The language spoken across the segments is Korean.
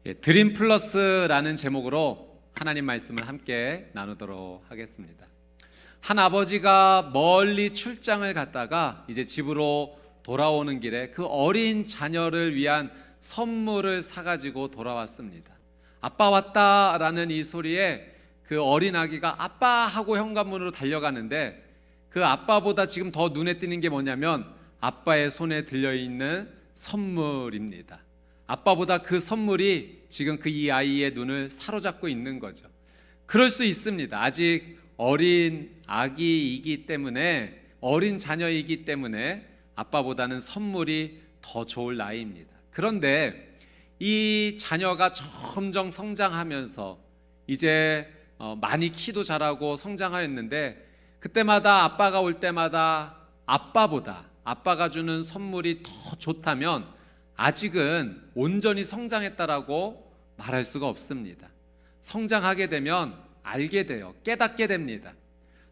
드림 플러스라는 제목으로 하나님 말씀을 함께 나누도록 하겠습니다. 한 아버지가 멀리 출장을 갔다가 이제 집으로 돌아오는 길에 그 어린 자녀를 위한 선물을 사가지고 돌아왔습니다. 아빠 왔다라는 이 소리에 그 어린 아기가 아빠 하고 현관문으로 달려가는데, 그 아빠보다 지금 더 눈에 띄는 게 뭐냐면 아빠의 손에 들려있는 선물입니다. 아빠보다 그 선물이 지금 그 이 아이의 눈을 사로잡고 있는 거죠. 그럴 수 있습니다. 아직 어린 아기이기 때문에, 어린 자녀이기 때문에 아빠보다는 선물이 더 좋을 나이입니다. 그런데 이 자녀가 점점 성장하면서 이제 많이 키도 자라고 성장하였는데, 그때마다 아빠가 올 때마다 아빠가 주는 선물이 더 좋다면 아직은 온전히 성장했다라고 말할 수가 없습니다. 성장하게 되면 알게 돼요. 깨닫게 됩니다.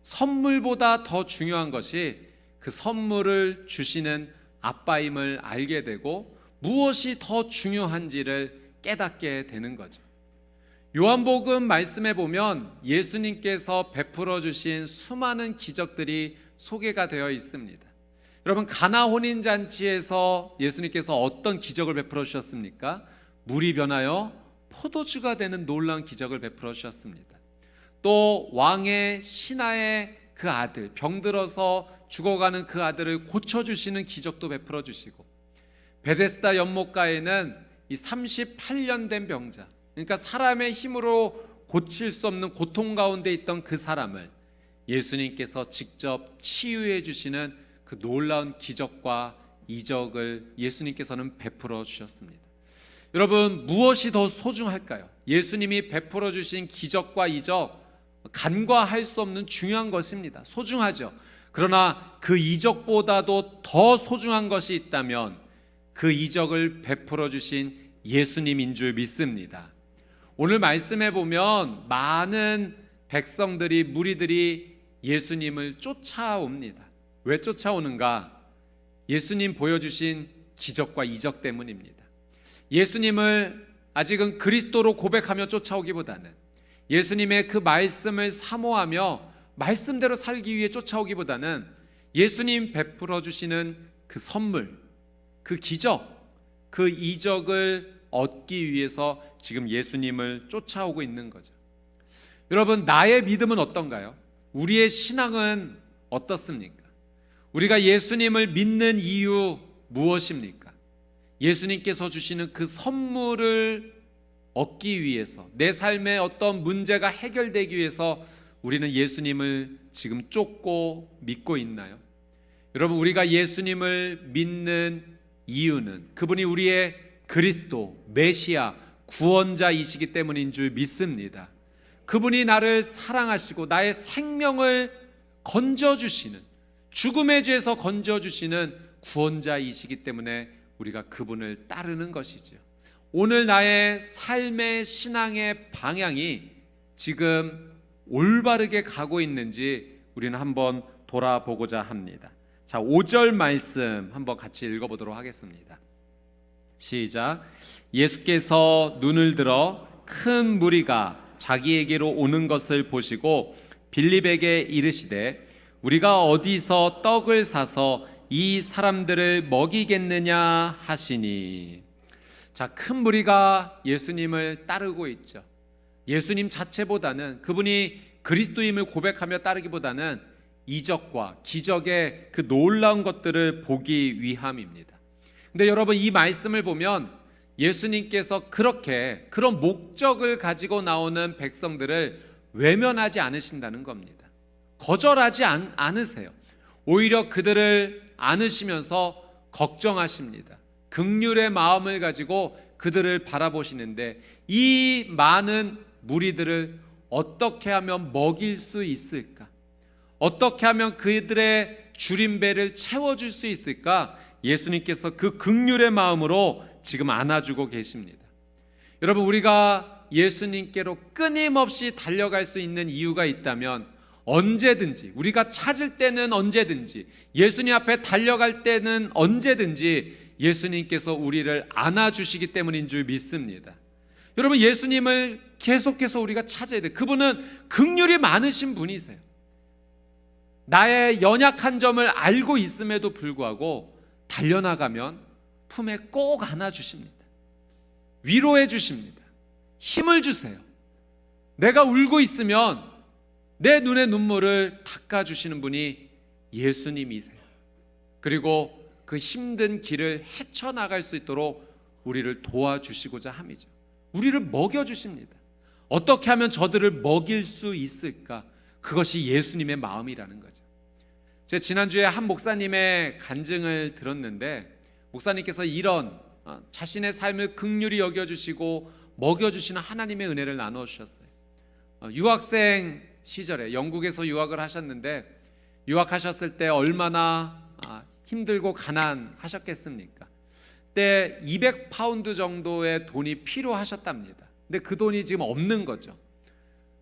선물보다 더 중요한 것이 그 선물을 주시는 아빠임을 알게 되고, 무엇이 더 중요한지를 깨닫게 되는 거죠. 요한복음 말씀에 보면 예수님께서 베풀어 주신 수많은 기적들이 소개가 되어 있습니다. 여러분, 가나 혼인잔치에서 예수님께서 어떤 기적을 베풀어 주셨습니까? 물이 변하여 포도주가 되는 놀라운 기적을 베풀어 주셨습니다. 또 왕의 신하의 그 아들, 병들어서 죽어가는 그 아들을 고쳐주시는 기적도 베풀어 주시고, 베데스다 연못가에는 이 38년 된 병자, 그러니까 사람의 힘으로 고칠 수 없는 고통 가운데 있던 그 사람을 예수님께서 직접 치유해 주시는 그 놀라운 기적과 이적을 예수님께서는 베풀어 주셨습니다. 여러분, 무엇이 더 소중할까요? 예수님이 베풀어 주신 기적과 이적, 간과할 수 없는 중요한 것입니다. 소중하죠. 그러나 그 이적보다도 더 소중한 것이 있다면 그 이적을 베풀어 주신 예수님인 줄 믿습니다. 오늘 말씀해 보면 많은 백성들이, 무리들이 예수님을 쫓아옵니다. 왜 쫓아오는가? 예수님 보여주신 기적과 이적 때문입니다. 예수님을 아직은 그리스도로 고백하며 쫓아오기보다는, 예수님의 그 말씀을 사모하며 말씀대로 살기 위해 쫓아오기보다는 예수님 베풀어 주시는 그 선물, 그 기적, 그 이적을 얻기 위해서 지금 예수님을 쫓아오고 있는 거죠. 여러분, 나의 믿음은 어떤가요? 우리의 신앙은 어떻습니까? 우리가 예수님을 믿는 이유 무엇입니까? 예수님께서 주시는 그 선물을 얻기 위해서, 내 삶에 어떤 문제가 해결되기 위해서 우리는 예수님을 지금 쫓고 믿고 있나요? 여러분, 우리가 예수님을 믿는 이유는 그분이 우리의 그리스도, 메시아, 구원자이시기 때문인 줄 믿습니다. 그분이 나를 사랑하시고 나의 생명을 건져주시는, 죽음의 죄에서 건져주시는 구원자이시기 때문에 우리가 그분을 따르는 것이죠. 오늘 나의 삶의 신앙의 방향이 지금 올바르게 가고 있는지 우리는 한번 돌아보고자 합니다. 자, 5절 말씀 한번 같이 읽어보도록 하겠습니다. 시작. 예수께서 눈을 들어 큰 무리가 자기에게로 오는 것을 보시고 빌립에게 이르시되 우리가 어디서 떡을 사서 이 사람들을 먹이겠느냐 하시니. 자, 큰 무리가 예수님을 따르고 있죠. 예수님 자체보다는, 그분이 그리스도임을 고백하며 따르기보다는 이적과 기적의 그 놀라운 것들을 보기 위함입니다. 근데 여러분, 이 말씀을 보면 예수님께서 그런 목적을 가지고 나오는 백성들을 외면하지 않으신다는 겁니다. 거절하지 않으세요. 오히려 그들을 안으시면서 걱정하십니다. 긍휼의 마음을 가지고 그들을 바라보시는데, 이 많은 무리들을 어떻게 하면 먹일 수 있을까? 어떻게 하면 그들의 줄임배를 채워줄 수 있을까? 예수님께서 그 긍휼의 마음으로 지금 안아주고 계십니다. 여러분, 우리가 예수님께로 끊임없이 달려갈 수 있는 이유가 있다면 언제든지, 우리가 찾을 때는 언제든지, 예수님 앞에 달려갈 때는 언제든지 예수님께서 우리를 안아주시기 때문인 줄 믿습니다. 여러분, 예수님을 계속해서 우리가 찾아야 돼요. 그분은 긍휼이 많으신 분이세요. 나의 연약한 점을 알고 있음에도 불구하고 달려나가면 품에 꼭 안아주십니다. 위로해 주십니다. 힘을 주세요. 내가 울고 있으면 내 눈의 눈물을 닦아주시는 분이 예수님이세요. 그리고 그 힘든 길을 헤쳐나갈 수 있도록 우리를 도와주시고자 함이죠. 우리를 먹여주십니다. 어떻게 하면 저들을 먹일 수 있을까? 그것이 예수님의 마음이라는 거죠. 제가 지난주에 한 목사님의 간증을 들었는데, 목사님께서 이런 자신의 삶을 긍휼히 여겨주시고 먹여주시는 하나님의 은혜를 나누어 주셨어요. 유학생 시절에 영국에서 유학을 하셨는데, 유학하셨을 때 얼마나 힘들고 가난하셨겠습니까? 그때 200파운드 정도의 돈이 필요하셨답니다. 근데 그 돈이 지금 없는 거죠.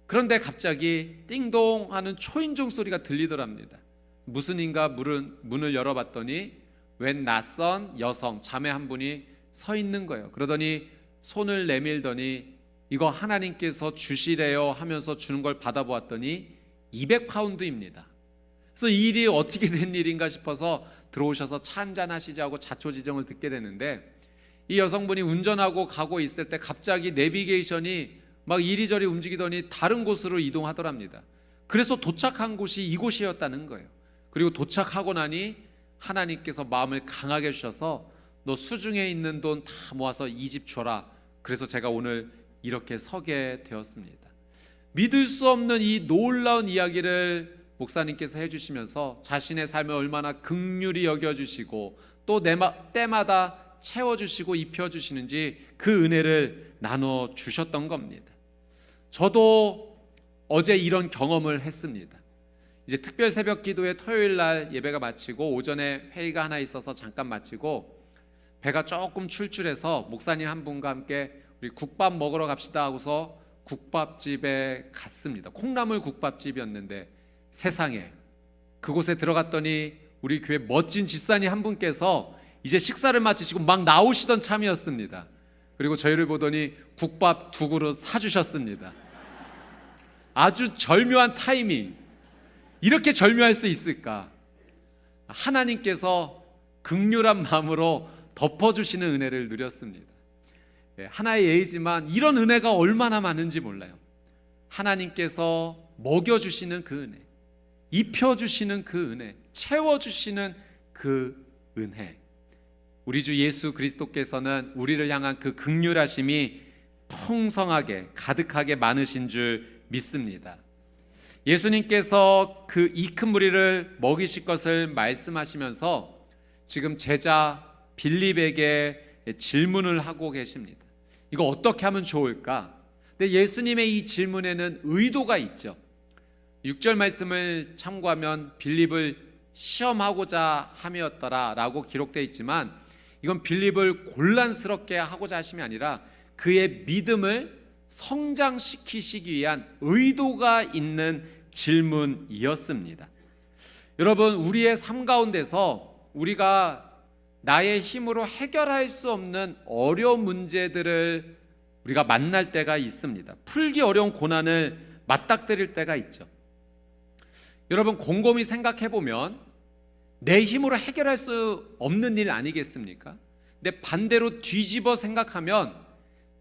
그런데 갑자기 띵동 하는 초인종 소리가 들리더랍니다. 무슨 인가 문을 열어봤더니 웬 낯선 여성 자매 한 분이 서 있는 거예요. 그러더니 손을 내밀더니 이거 하나님께서 주시래요 하면서 주는 걸 받아보았더니 200파운드입니다. 그래서 이 일이 어떻게 된 일인가 싶어서 들어오셔서 차 한잔 하시자 하고 자초지종을 듣게 되는데, 이 여성분이 운전하고 가고 있을 때 갑자기 내비게이션이 막 이리저리 움직이더니 다른 곳으로 이동하더랍니다. 그래서 도착한 곳이 이곳이었다는 거예요. 그리고 도착하고 나니 하나님께서 마음을 강하게 해주셔서 너 수중에 있는 돈 다 모아서 이 집 줘라. 그래서 제가 오늘 이렇게 서게 되었습니다. 믿을 수 없는 이 놀라운 이야기를 목사님께서 해주시면서 자신의 삶을 얼마나 긍휼히 여겨주시고 또 때마다 채워주시고 입혀주시는지 그 은혜를 나눠주셨던 겁니다. 저도 어제 이런 경험을 했습니다. 이제 특별 새벽 기도회 토요일 날 예배가 마치고 오전에 회의가 하나 있어서 잠깐 마치고 배가 조금 출출해서 목사님 한 분과 함께 우리 국밥 먹으러 갑시다 하고서 국밥집에 갔습니다. 콩나물 국밥집이었는데 세상에, 그곳에 들어갔더니 우리 교회 멋진 집사님 한 분께서 이제 식사를 마치시고 막 나오시던 참이었습니다. 그리고 저희를 보더니 국밥 2그릇 사주셨습니다. 아주 절묘한 타이밍. 이렇게 절묘할 수 있을까? 하나님께서 긍휼한 마음으로 덮어주시는 은혜를 누렸습니다. 하나의 예이지만 이런 은혜가 얼마나 많은지 몰라요. 하나님께서 먹여주시는 그 은혜, 입혀주시는 그 은혜, 채워주시는 그 은혜, 우리 주 예수 그리스도께서는 우리를 향한 그 긍휼하심이 풍성하게 가득하게 많으신 줄 믿습니다. 예수님께서 그 이 큰 무리를 먹이실 것을 말씀하시면서 지금 제자 빌립에게 질문을 하고 계십니다. 이거 어떻게 하면 좋을까? 근데 예수님의 이 질문에는 의도가 있죠. 6절 말씀을 참고하면 빌립을 시험하고자 함이었더라 라고 기록되어 있지만, 이건 빌립을 곤란스럽게 하고자 하심이 아니라 그의 믿음을 성장시키시기 위한 의도가 있는 질문이었습니다. 여러분, 우리의 삶 가운데서 우리가 나의 힘으로 해결할 수 없는 어려운 문제들을 우리가 만날 때가 있습니다. 풀기 어려운 고난을 맞닥뜨릴 때가 있죠. 여러분, 곰곰이 생각해 보면 내 힘으로 해결할 수 없는 일 아니겠습니까? 근데 반대로 뒤집어 생각하면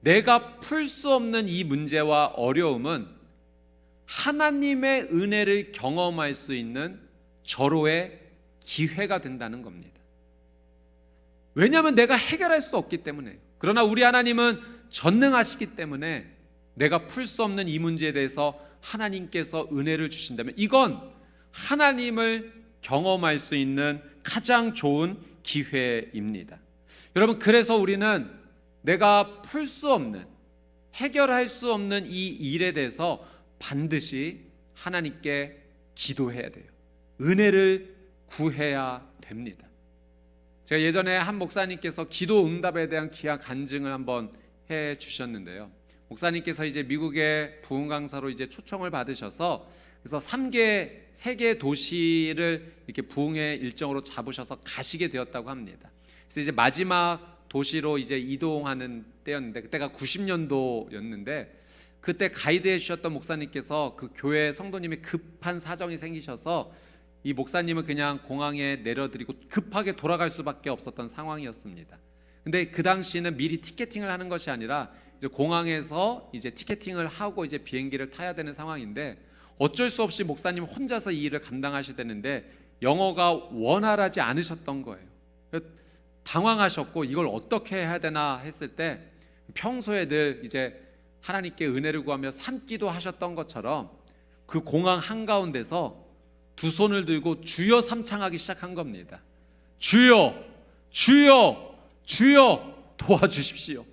내가 풀 수 없는 이 문제와 어려움은 하나님의 은혜를 경험할 수 있는 절호의 기회가 된다는 겁니다. 왜냐하면 내가 해결할 수 없기 때문에요. 그러나 우리 하나님은 전능하시기 때문에 내가 풀 수 없는 이 문제에 대해서 하나님께서 은혜를 주신다면 이건 하나님을 경험할 수 있는 가장 좋은 기회입니다. 여러분, 그래서 우리는 내가 풀 수 없는, 해결할 수 없는 이 일에 대해서 반드시 하나님께 기도해야 돼요. 은혜를 구해야 됩니다. 제가 예전에 한 목사님께서 기도 응답에 대한 귀한 간증을 한번 해 주셨는데요. 목사님께서 이제 미국의 부흥 강사로 이제 초청을 받으셔서 그래서 3개 도시를 이렇게 부흥의 일정으로 잡으셔서 가시게 되었다고 합니다. 그래서 이제 마지막 도시로 이제 이동하는 때였는데 그때가 90년도였는데 그때 가이드해 주셨던 목사님께서 그 교회 성도님이 급한 사정이 생기셔서 이 목사님은 그냥 공항에 내려드리고 급하게 돌아갈 수밖에 없었던 상황이었습니다. 근데 그 당시에는 미리 티켓팅을 하는 것이 아니라 이제 공항에서 이제 티켓팅을 하고 이제 비행기를 타야 되는 상황인데 어쩔 수 없이 목사님 혼자서 이 일을 감당하셔야 되는데 영어가 원활하지 않으셨던 거예요. 당황하셨고 이걸 어떻게 해야 되나 했을 때 평소에 늘 이제 하나님께 은혜를 구하며 산기도 하셨던 것처럼 그 공항 한가운데서 두 손을 들고 주여 삼창하기 시작한 겁니다. 주여, 주여, 주여 도와주십시오.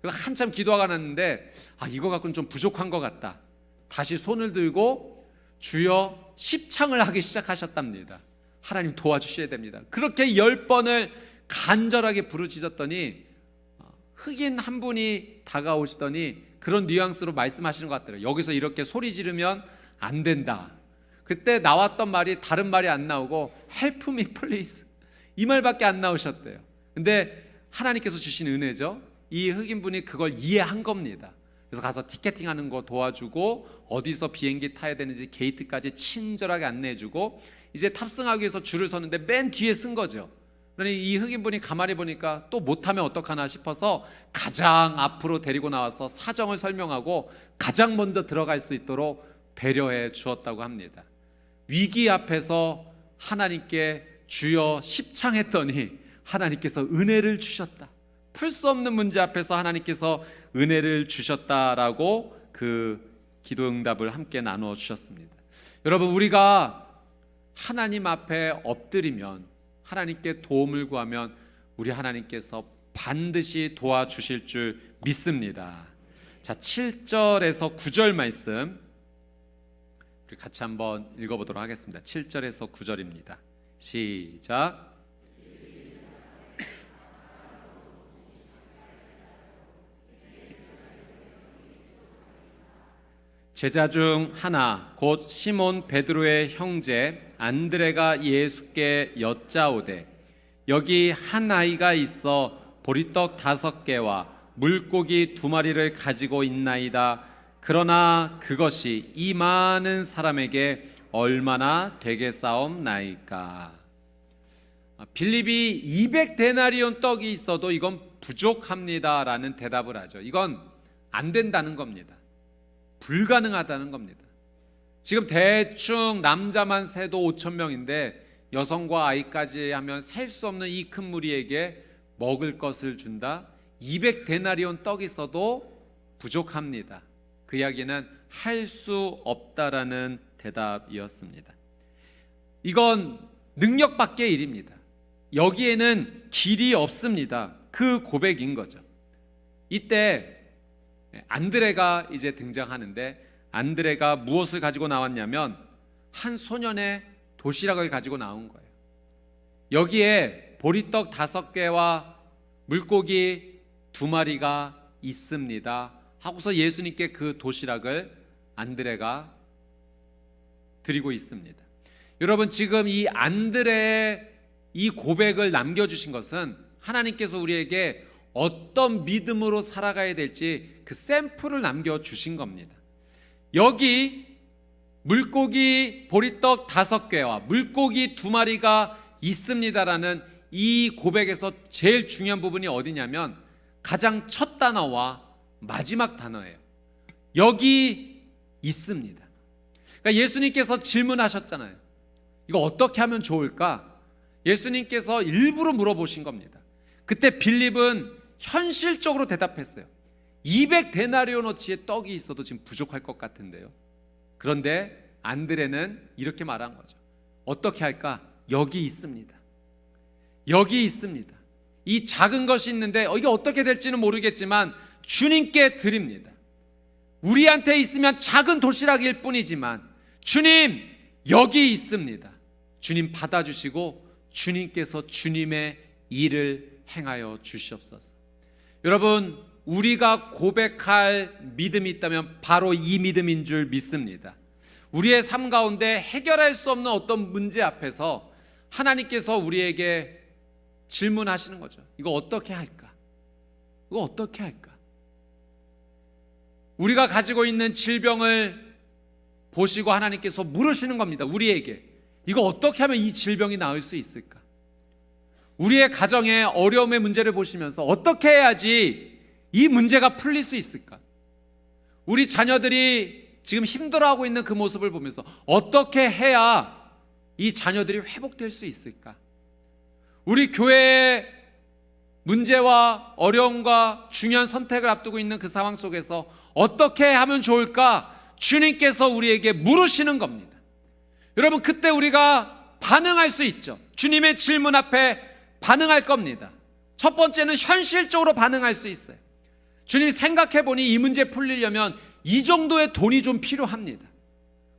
그래서 한참 기도가 났는데 이거 갖고는 좀 부족한 것 같다. 다시 손을 들고 주여 십창을 하기 시작하셨답니다. 하나님 도와주셔야 됩니다. 그렇게 10번을 간절하게 부르짖었더니 흑인 한 분이 다가오시더니 그런 뉘앙스로 말씀하시는 것 같더라고요. 여기서 이렇게 소리 지르면 안 된다. 그때 나왔던 말이 다른 말이 안 나오고 Help me please 이 말밖에 안 나오셨대요. 근데 하나님께서 주신 은혜죠. 이 흑인분이 그걸 이해한 겁니다. 그래서 가서 티켓팅하는 거 도와주고 어디서 비행기 타야 되는지 게이트까지 친절하게 안내해주고 이제 탑승하기 위해서 줄을 섰는데 맨 뒤에 쓴 거죠. 그러니 이 흑인분이 가만히 보니까 또 못하면 어떡하나 싶어서 가장 앞으로 데리고 나와서 사정을 설명하고 가장 먼저 들어갈 수 있도록 배려해 주었다고 합니다. 위기 앞에서 하나님께 주여 십창했더니 하나님께서 은혜를 주셨다. 풀 수 없는 문제 앞에서 하나님께서 은혜를 주셨다라고 그 기도 응답을 함께 나누어 주셨습니다. 여러분, 우리가 하나님 앞에 엎드리면 하나님께 도움을 구하면 우리 하나님께서 반드시 도와주실 줄 믿습니다. 자, 7절에서 9절 말씀 우리 같이 한번 읽어보도록 하겠습니다. 7절에서 9절입니다. 시작. 제자 중 하나 곧 시몬 베드로의 형제 안드레가 예수께 여짜오되 여기 한 아이가 있어 보리떡 5개와 물고기 2마리를 가지고 있나이다. 그러나 그것이 이 많은 사람에게 얼마나 되겠사옵나이까. 빌립이 200데나리온 떡이 있어도 이건 부족합니다라는 대답을 하죠. 이건 안 된다는 겁니다. 불가능하다는 겁니다. 지금 대충 남자만 세도 5,000명인데 여성과 아이까지 하면 셀 수 없는 이 큰 무리에게 먹을 것을 준다. 200데나리온 떡이 있어도 부족합니다. 그 이야기는 할 수 없다라는 대답이었습니다. 이건 능력 밖의 일입니다. 여기에는 길이 없습니다. 그 고백인 거죠. 이때 안드레가 이제 등장하는데 안드레가 무엇을 가지고 나왔냐면 한 소년의 도시락을 가지고 나온 거예요. 여기에 보리떡 5개와 물고기 2마리가 있습니다 하고서 예수님께 그 도시락을 안드레가 드리고 있습니다. 여러분, 지금 이 안드레의 이 고백을 남겨주신 것은 하나님께서 우리에게 어떤 믿음으로 살아가야 될지 그 샘플을 남겨주신 겁니다. 여기 물고기 보리떡 5개와 물고기 2마리가 있습니다라는 이 고백에서 제일 중요한 부분이 어디냐면 가장 첫 단어와 마지막 단어예요. 여기 있습니다. 그러니까 예수님께서 질문하셨잖아요. 이거 어떻게 하면 좋을까? 예수님께서 일부러 물어보신 겁니다. 그때 빌립은 현실적으로 대답했어요. 200데나리온어치의 떡이 있어도 지금 부족할 것 같은데요. 그런데 안드레는 이렇게 말한 거죠. 어떻게 할까? 여기 있습니다. 여기 있습니다. 이 작은 것이 있는데 이게 어떻게 될지는 모르겠지만 주님께 드립니다. 우리한테 있으면 작은 도시락일 뿐이지만 주님 여기 있습니다. 주님 받아주시고 주님께서 주님의 일을 행하여 주시옵소서. 여러분, 우리가 고백할 믿음이 있다면 바로 이 믿음인 줄 믿습니다. 우리의 삶 가운데 해결할 수 없는 어떤 문제 앞에서 하나님께서 우리에게 질문하시는 거죠. 이거 어떻게 할까? 그거 어떻게 할까? 우리가 가지고 있는 질병을 보시고 하나님께서 물으시는 겁니다. 우리에게 이거 어떻게 하면 이 질병이 나을 수 있을까? 우리의 가정의 어려움의 문제를 보시면서 어떻게 해야지 이 문제가 풀릴 수 있을까? 우리 자녀들이 지금 힘들어하고 있는 그 모습을 보면서 어떻게 해야 이 자녀들이 회복될 수 있을까? 우리 교회의 문제와 어려움과 중요한 선택을 앞두고 있는 그 상황 속에서 어떻게 하면 좋을까? 주님께서 우리에게 물으시는 겁니다. 여러분, 그때 우리가 반응할 수 있죠. 주님의 질문 앞에 반응할 겁니다. 첫 번째는 현실적으로 반응할 수 있어요. 주님, 생각해보니 이 문제 풀리려면 이 정도의 돈이 좀 필요합니다.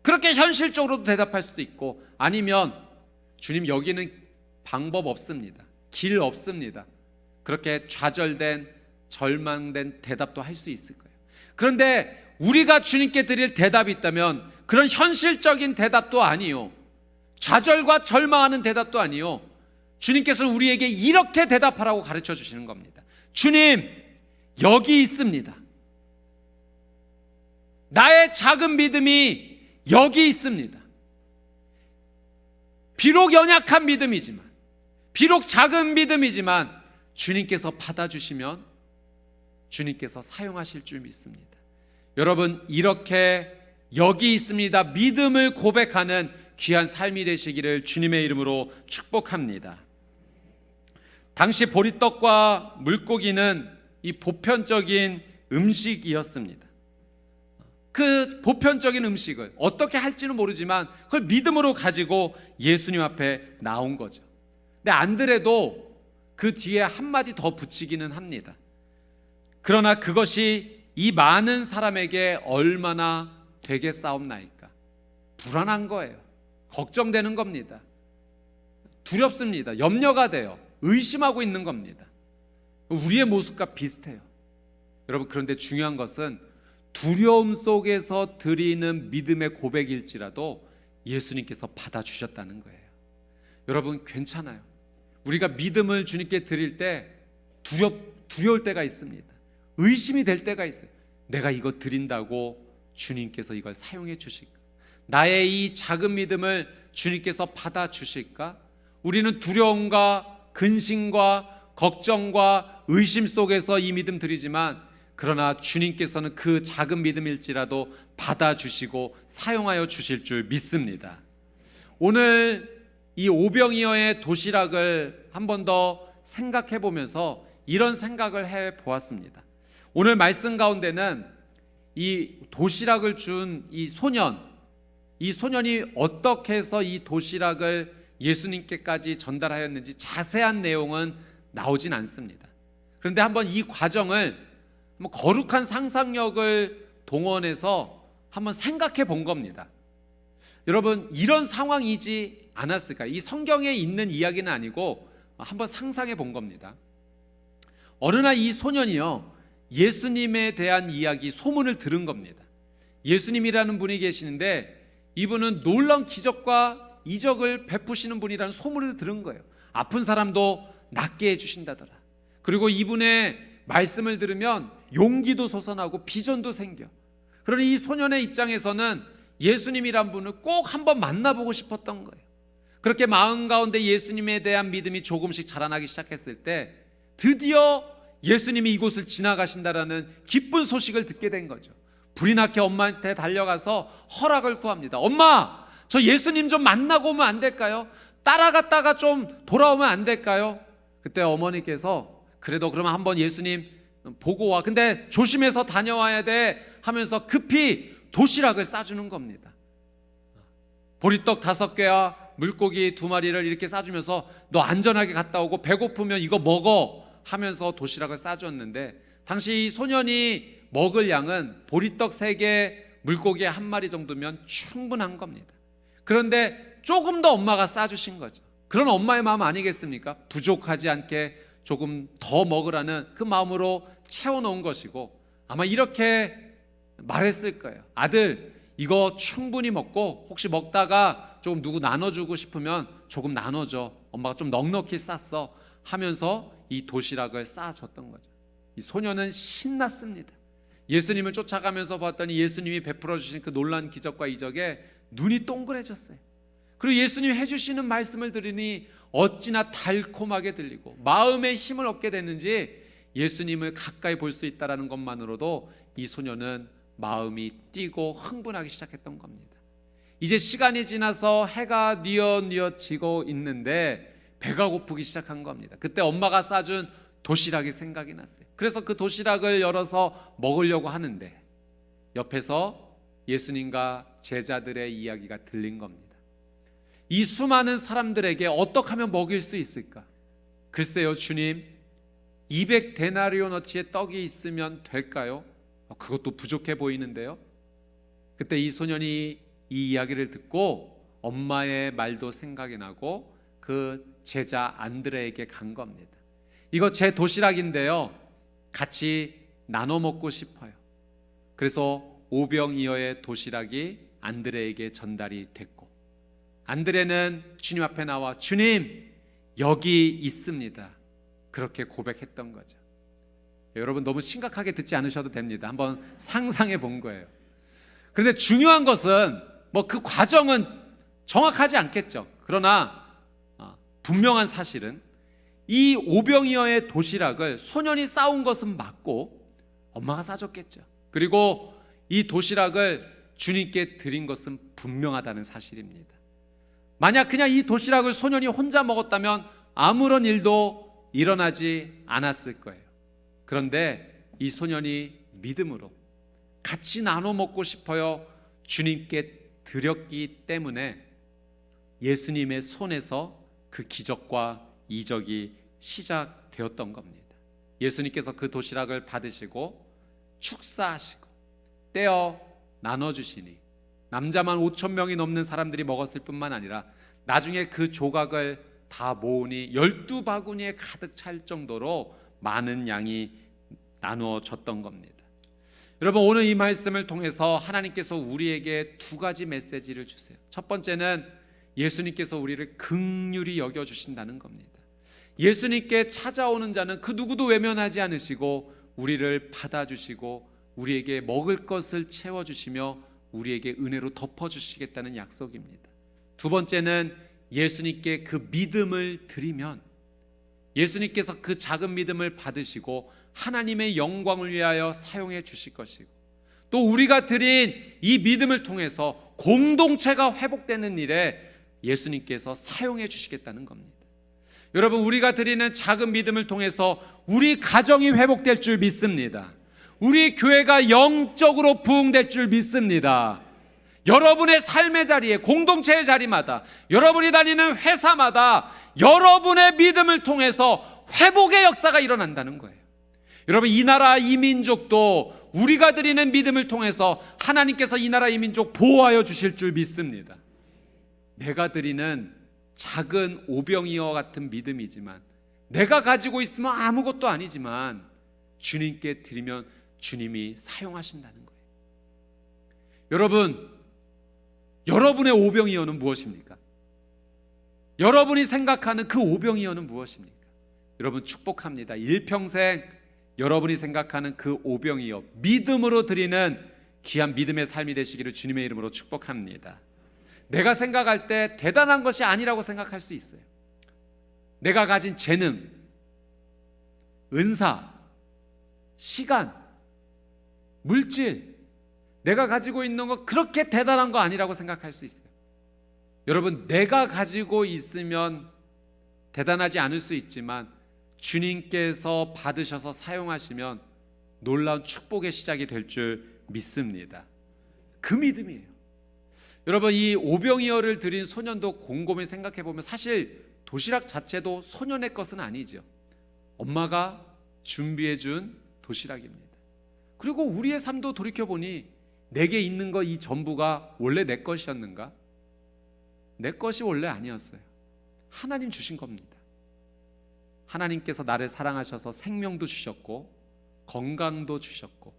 그렇게 현실적으로도 대답할 수도 있고, 아니면 주님, 여기는 방법 없습니다. 길 없습니다. 그렇게 좌절된, 절망된 대답도 할 수 있을 거예요. 그런데 우리가 주님께 드릴 대답이 있다면 그런 현실적인 대답도 아니요, 좌절과 절망하는 대답도 아니요, 주님께서는 우리에게 이렇게 대답하라고 가르쳐 주시는 겁니다. 주님, 여기 있습니다. 나의 작은 믿음이 여기 있습니다. 비록 연약한 믿음이지만, 비록 작은 믿음이지만 주님께서 받아주시면 주님께서 사용하실 줄 믿습니다. 여러분, 이렇게 여기 있습니다 믿음을 고백하는 귀한 삶이 되시기를 주님의 이름으로 축복합니다. 당시 보리떡과 물고기는 이 보편적인 음식이었습니다. 그 보편적인 음식을 어떻게 할지는 모르지만 그걸 믿음으로 가지고 예수님 앞에 나온 거죠. 근데 안드레도 그 뒤에 한마디 더 붙이기는 합니다. 그러나 그것이 이 많은 사람에게 얼마나 되겠사옵나이까? 불안한 거예요. 걱정되는 겁니다. 두렵습니다. 염려가 돼요. 의심하고 있는 겁니다. 우리의 모습과 비슷해요. 여러분, 그런데 중요한 것은 두려움 속에서 드리는 믿음의 고백일지라도 예수님께서 받아주셨다는 거예요. 여러분, 괜찮아요. 우리가 믿음을 주님께 드릴 때 두려울 때가 있습니다. 의심이 될 때가 있어요. 내가 이거 드린다고 주님께서 이걸 사용해 주실까? 나의 이 작은 믿음을 주님께서 받아주실까? 우리는 두려움과 근심과 걱정과 의심 속에서 이 믿음 드리지만, 그러나 주님께서는 그 작은 믿음일지라도 받아주시고 사용하여 주실 줄 믿습니다. 오늘 이 오병이어의 도시락을 한 번 더 생각해 보면서 이런 생각을 해 보았습니다. 오늘 말씀 가운데는 이 도시락을 준 이 소년이 어떻게 해서 이 도시락을 예수님께까지 전달하였는지 자세한 내용은 나오진 않습니다. 그런데 한번 이 과정을 한번 거룩한 상상력을 동원해서 한번 생각해 본 겁니다. 여러분, 이런 상황이지 않았을까? 이 성경에 있는 이야기는 아니고 한번 상상해 본 겁니다. 어느 날 이 소년이요, 예수님에 대한 이야기, 소문을 들은 겁니다. 예수님이라는 분이 계시는데 이분은 놀라운 기적과 이적을 베푸시는 분이라는 소문을 들은 거예요. 아픈 사람도 낫게 해주신다더라. 그리고 이분의 말씀을 들으면 용기도 솟아나고 비전도 생겨. 그러니 이 소년의 입장에서는 예수님이란 분을 꼭 한번 만나보고 싶었던 거예요. 그렇게 마음 가운데 예수님에 대한 믿음이 조금씩 자라나기 시작했을 때 드디어 예수님이 이곳을 지나가신다라는 기쁜 소식을 듣게 된 거죠. 불이 나게 엄마한테 달려가서 허락을 구합니다. 엄마, 저 예수님 좀 만나고 오면 안 될까요? 따라갔다가 좀 돌아오면 안 될까요? 그때 어머니께서 그래도 그러면 한번 예수님 보고 와. 근데 조심해서 다녀와야 돼 하면서 급히 도시락을 싸주는 겁니다. 보리떡 5개와 물고기 2마리를 이렇게 싸주면서 너 안전하게 갔다 오고 배고프면 이거 먹어 하면서 도시락을 싸주었는데, 당시 이 소년이 먹을 양은 보리떡 3개, 물고기 1마리 정도면 충분한 겁니다. 그런데 조금 더 엄마가 싸주신 거죠. 그런 엄마의 마음 아니겠습니까? 부족하지 않게 조금 더 먹으라는 그 마음으로 채워놓은 것이고, 아마 이렇게 말했을 거예요. 아들, 이거 충분히 먹고 혹시 먹다가 조금 누구 나눠주고 싶으면 조금 나눠줘. 엄마가 좀 넉넉히 쌌어 하면서 이 도시락을 싸줬던 거죠. 이 소녀는 신났습니다. 예수님을 쫓아가면서 봤더니 예수님이 베풀어 주신 그 놀라운 기적과 이적에 눈이 동그래졌어요. 그리고 예수님이 해주시는 말씀을 들으니 어찌나 달콤하게 들리고 마음의 힘을 얻게 됐는지 예수님을 가까이 볼 수 있다는 것만으로도 이 소녀는 마음이 뛰고 흥분하기 시작했던 겁니다. 이제 시간이 지나서 해가 뉘어뉘어지고 있는데 배가 고프기 시작한 겁니다. 그때 엄마가 싸준 도시락이 생각이 났어요. 그래서 그 도시락을 열어서 먹으려고 하는데 옆에서 예수님과 제자들의 이야기가 들린 겁니다. 이 수많은 사람들에게 어떻게 하면 먹일 수 있을까? 글쎄요, 주님, 200데나리온어치의 떡이 있으면 될까요? 그것도 부족해 보이는데요. 그때 이 소년이 이 이야기를 듣고 엄마의 말도 생각이 나고 그 제자 안드레에게 간 겁니다. 이거 제 도시락인데요, 같이 나눠 먹고 싶어요. 그래서 오병이어의 도시락이 안드레에게 전달이 됐고, 안드레는 주님 앞에 나와 주님, 여기 있습니다, 그렇게 고백했던 거죠. 여러분, 너무 심각하게 듣지 않으셔도 됩니다. 한번 상상해 본 거예요. 그런데 중요한 것은 그 과정은 정확하지 않겠죠. 그러나 분명한 사실은 이 오병이어의 도시락을 소년이 싸운 것은 맞고 엄마가 싸줬겠죠. 그리고 이 도시락을 주님께 드린 것은 분명하다는 사실입니다. 만약 그냥 이 도시락을 소년이 혼자 먹었다면 아무런 일도 일어나지 않았을 거예요. 그런데 이 소년이 믿음으로 같이 나눠 먹고 싶어요 주님께 드렸기 때문에 예수님의 손에서 그 기적과 이적이 시작되었던 겁니다. 예수님께서 그 도시락을 받으시고 축사하시고 떼어 나눠주시니 남자만 5,000명이 넘는 사람들이 먹었을 뿐만 아니라 나중에 그 조각을 다 모으니 12바구니에 가득 찰 정도로 많은 양이 나누어졌던 겁니다. 여러분, 오늘 이 말씀을 통해서 하나님께서 우리에게 두 가지 메시지를 주세요. 첫 번째는 예수님께서 우리를 긍휼히 여겨주신다는 겁니다. 예수님께 찾아오는 자는 그 누구도 외면하지 않으시고 우리를 받아주시고 우리에게 먹을 것을 채워주시며 우리에게 은혜로 덮어주시겠다는 약속입니다. 두 번째는 예수님께 그 믿음을 드리면 예수님께서 그 작은 믿음을 받으시고 하나님의 영광을 위하여 사용해 주실 것이고, 또 우리가 드린 이 믿음을 통해서 공동체가 회복되는 일에 예수님께서 사용해 주시겠다는 겁니다. 여러분, 우리가 드리는 작은 믿음을 통해서 우리 가정이 회복될 줄 믿습니다. 우리 교회가 영적으로 부흥될 줄 믿습니다. 여러분의 삶의 자리에, 공동체의 자리마다, 여러분이 다니는 회사마다 여러분의 믿음을 통해서 회복의 역사가 일어난다는 거예요. 여러분, 이 나라 이 민족도 우리가 드리는 믿음을 통해서 하나님께서 이 나라 이 민족 보호하여 주실 줄 믿습니다. 내가 드리는 작은 오병이어 같은 믿음이지만, 내가 가지고 있으면 아무것도 아니지만 주님께 드리면 주님이 사용하신다는 거예요. 여러분, 여러분의 오병이어는 무엇입니까? 여러분이 생각하는 그 오병이어는 무엇입니까? 여러분, 축복합니다. 일평생 여러분이 생각하는 그 오병이어, 믿음으로 드리는 귀한 믿음의 삶이 되시기를 주님의 이름으로 축복합니다. 내가 생각할 때 대단한 것이 아니라고 생각할 수 있어요. 내가 가진 재능, 은사, 시간, 물질, 내가 가지고 있는 거 그렇게 대단한 거 아니라고 생각할 수 있어요. 여러분, 내가 가지고 있으면 대단하지 않을 수 있지만 주님께서 받으셔서 사용하시면 놀라운 축복의 시작이 될 줄 믿습니다. 그 믿음이에요. 여러분, 이 오병이어를 드린 소년도 곰곰이 생각해 보면 사실 도시락 자체도 소년의 것은 아니죠. 엄마가 준비해 준 도시락입니다. 그리고 우리의 삶도 돌이켜 보니 내게 있는 거 이 전부가 원래 내 것이었는가? 내 것이 원래 아니었어요. 하나님 주신 겁니다. 하나님께서 나를 사랑하셔서 생명도 주셨고 건강도 주셨고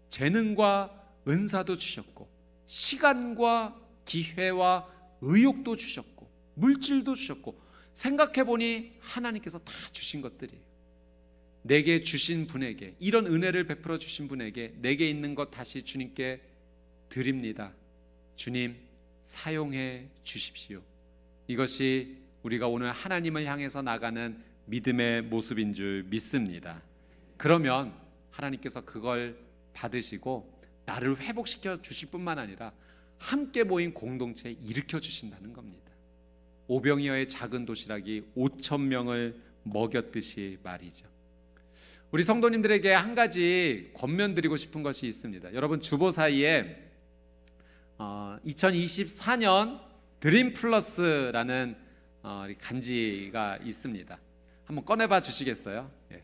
재능과 은사도 주셨고 시간과 기회와 의욕도 주셨고 물질도 주셨고, 생각해보니 하나님께서 다 주신 것들이에요. 내게 주신 분에게, 이런 은혜를 베풀어 주신 분에게 내게 있는 것 다시 주님께 드립니다. 주님 사용해 주십시오. 이것이 우리가 오늘 하나님을 향해서 나가는 믿음의 모습인 줄 믿습니다. 그러면 하나님께서 그걸 받으시고 나를 회복시켜 주실 뿐만 아니라 함께 모인 공동체에 일으켜 주신다는 겁니다. 오병이어의 작은 도시락이 5천 명을 먹였듯이 말이죠. 우리 성도님들에게 한 가지 권면드리고 싶은 것이 있습니다. 여러분 주보 사이에 2024년 드림 플러스라는 간지가 있습니다. 한번 꺼내봐 주시겠어요? 예.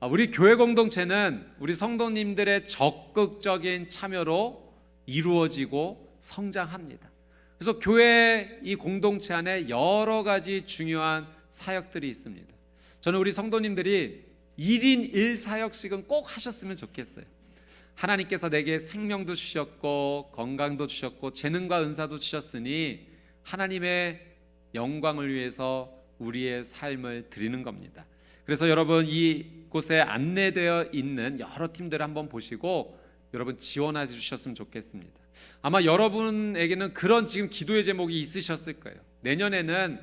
우리 교회 공동체는 우리 성도님들의 적극적인 참여로 이루어지고 성장합니다. 그래서 교회 이 공동체 안에 여러 가지 중요한 사역들이 있습니다. 저는 우리 성도님들이 1인 1사역씩은 꼭 하셨으면 좋겠어요. 하나님께서 내게 생명도 주셨고 건강도 주셨고 재능과 은사도 주셨으니 하나님의 영광을 위해서 우리의 삶을 드리는 겁니다. 그래서 여러분 이곳에 안내되어 있는 여러 팀들을 한번 보시고 여러분 지원해 주셨으면 좋겠습니다. 아마 여러분에게는 그런 지금 기도의 제목이 있으셨을 거예요. 내년에는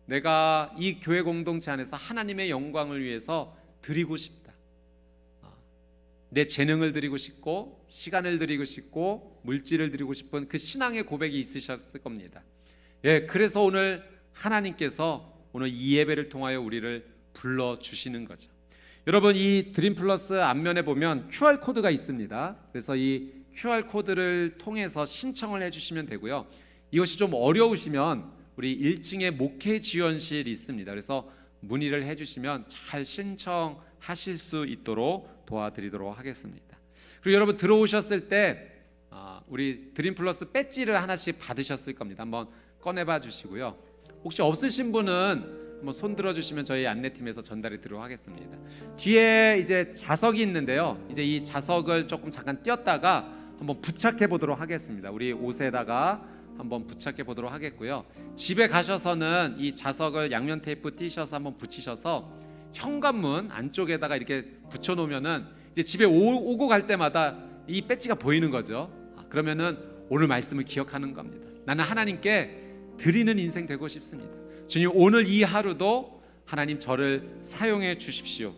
내가 이 교회 공동체 안에서 하나님의 영광을 위해서 드리고 싶다. 내 재능을 드리고 싶고 시간을 드리고 싶고 물질을 드리고 싶은 그 신앙의 고백이 있으셨을 겁니다. 예, 그래서 오늘 하나님께서 오늘 이 예배를 통하여 우리를 불러주시는 거죠. 여러분 이 드림 플러스 앞면에 보면 QR 코드가 있습니다. 그래서 이 QR 코드를 통해서 신청을 해주시면 되고요. 이것이 좀 어려우시면 우리 1층에 목회 지원실이 있습니다. 그래서 문의를 해주시면 잘 신청하실 수 있도록 도와드리도록 하겠습니다. 그리고 여러분 들어오셨을 때 우리 드림 플러스 배지를 하나씩 받으셨을 겁니다. 한번 꺼내봐 주시고요. 혹시 없으신 분은 한번 손 들어주시면 저희 안내팀에서 전달해 드리도록 하겠습니다. 뒤에 이제 자석이 있는데요. 이제 이 자석을 조금 잠깐 띄었다가 한번 부착해 보도록 하겠습니다. 우리 옷에다가 한번 부착해 보도록 하겠고요. 집에 가셔서는 이 자석을 양면 테이프 띄셔서 한번 붙이셔서 현관문 안쪽에다가 이렇게 붙여 놓으면은 이제 집에 오고 갈 때마다 이 배지가 보이는 거죠. 그러면은 오늘 말씀을 기억하는 겁니다. 나는 하나님께 드리는 인생 되고 싶습니다. 주님 오늘 이 하루도 하나님 저를 사용해 주십시오.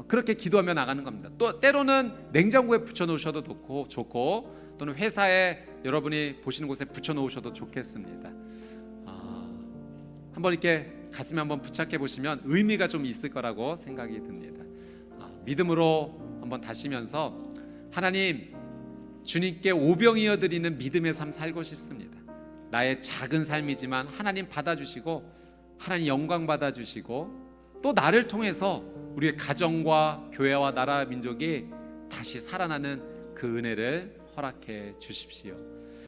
그렇게 기도하며 나가는 겁니다. 또 때로는 냉장고에 붙여 놓으셔도 좋고 또는 회사에 여러분이 보시는 곳에 붙여 놓으셔도 좋겠습니다. 한번 이렇게 가슴에 한번 부착해 보시면 의미가 좀 있을 거라고 생각이 듭니다. 믿음으로 한번 다시면서 하나님 주님께 오병이어 드리는 믿음의 삶 살고 싶습니다. 나의 작은 삶이지만 하나님 받아주시고 하나님 영광 받아주시고 또 나를 통해서 우리의 가정과 교회와 나라 민족이 다시 살아나는 그 은혜를 허락해 주십시오.